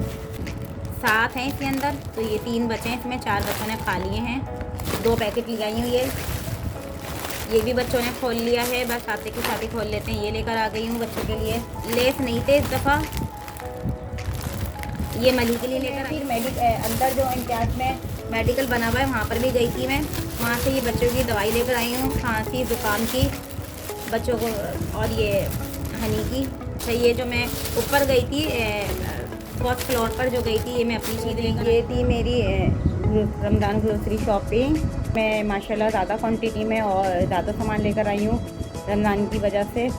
7 हैं इसके अंदर, तो ये 3 बचे हैं इसमें, 4 बच्चों ने खा लिए हैं। 2 पैकेट ले आई हूँ ये भी बच्चों ने खोल लिया है, बस आते के साथ ही खोल लेते हैं। ये लेकर आ गई हूँ बच्चों के लिए। लेस नहीं थे इस दफ़ा, ये मली के लिए लेकर। फिर अंदर जो इम्तियाज़ में मेडिकल बना हुआ है वहाँ पर भी गई थी मैं, वहाँ से ये बच्चों की दवाई लेकर आई हूँ, खांसी ज़ुकाम की बच्चों को, और ये हनी की। अच्छा ये जो मैं ऊपर गई थी फर्स्ट फ्लोर पर जो गई थी, ये मैं अपनी चीज़ लेकर, ये थी मेरी रमज़ान ग्रोसरी शॉपिंग। मैं माशाल्लाह ज़्यादा क्वांटिटी में और ज़्यादा सामान लेकर आई हूँ रमज़ान की वजह से,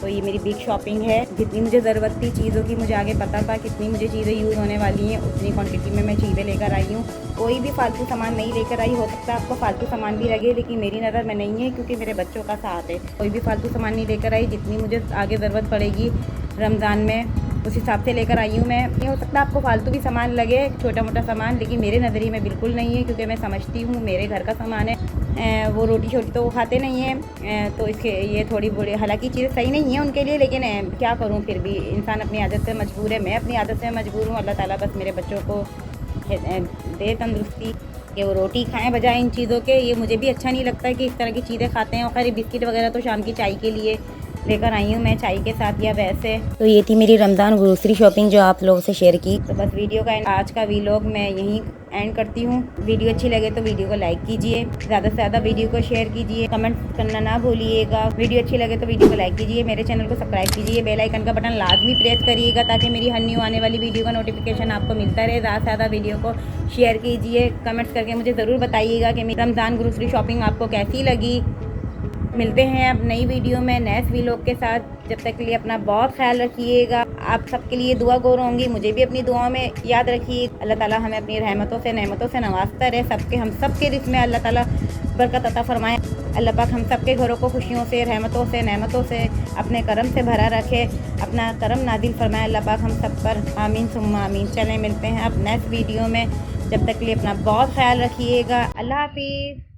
तो ये मेरी बिग शॉपिंग है। जितनी मुझे ज़रूरत थी चीज़ों की, मुझे आगे पता था कितनी मुझे चीज़ें यूज़ होने वाली हैं, उतनी क्वांटिटी में मैं चीज़ें लेकर आई हूँ। कोई भी फालतू सामान नहीं लेकर आई। हो सकता है आपको फालतू सामान भी लगे, लेकिन मेरी नज़र में नहीं है, क्योंकि मेरे बच्चों का साथ है। कोई भी फालतू सामान नहीं लेकर आई, जितनी मुझे आगे ज़रूरत पड़ेगी रमज़ान में उस हिसाब से लेकर आई हूँ मैं। ये हो सकता है आपको फालतू भी सामान लगे, छोटा मोटा सामान, लेकिन मेरे नज़रिए में बिल्कुल नहीं है, क्योंकि मैं समझती हूँ मेरे घर का सामान है। वो रोटी छोटी तो वो खाते नहीं हैं, तो इसके ये थोड़ी बड़ी, हालांकि चीज़ें सही नहीं है उनके लिए, लेकिन क्या करूँ, फिर भी इंसान अपनी आदत से मजबूर है। मैं अपनी आदत से मजबूर हूँ। अल्लाह ताला बस मेरे बच्चों को दे तंदुरुस्ती कि वो रोटी खाएं बजाय इन चीज़ों के। ये मुझे भी अच्छा नहीं लगता है कि इस तरह की चीज़ें खाते हैं। और खैर बिस्किट वगैरह तो शाम की चाय के लिए लेकर आई हूँ मैं, चाय के साथ या वैसे। तो ये थी मेरी रमज़ान ग्रोसरी शॉपिंग जो आप लोगों से शेयर की। तो बस वीडियो का आज का वीलॉग मैं यहीं एंड करती हूँ। वीडियो अच्छी लगे तो वीडियो को लाइक कीजिए, ज़्यादा से ज़्यादा वीडियो को शेयर कीजिए, कमेंट करना ना भूलिएगा। वीडियो अच्छी लगे तो वीडियो को लाइक कीजिए, मेरे चैनल को सब्सक्राइब कीजिए, बेल आइकन का बटन लाजमी प्रेस करिएगा, ताकि मेरी हर न्यू आने वाली वीडियो का नोटिफिकेशन आपको मिलता रहे। ज़्यादा से ज़्यादा वीडियो को शेयर कीजिए, कमेंट्स करके मुझे ज़रूर बताइएगा कि मेरी रमज़ान ग्रोसरी शॉपिंग आपको कैसी लगी। मिलते हैं अब नई वीडियो में नेक्स्ट वीलॉग के साथ। जब तक के लिए अपना बहुत ख्याल रखिएगा। आप सबके लिए दुआ गो रहूँगी, मुझे भी अपनी दुआ में याद रखिए। अल्लाह ताला हमें अपनी रहमतों से नेमतों से नवाजता रहे। हम सबके रिज़्क़ में अल्लाह ताला बरकत अता फरमाए। अल्लाह पाक हम सबके घरों को खुशियों से, रहमतों से, नेमतों से, अपने करम से भरा रखे, अपना करम नाजिल फरमाए अल्लाह पाक हम सब पर। आमीन सुम्मा आमीन। चलें मिलते हैं अब नेक्स्ट वीडियो में। जब तक के लिए अपना बहुत ख्याल रखिएगा। अल्लाह हाफिज़।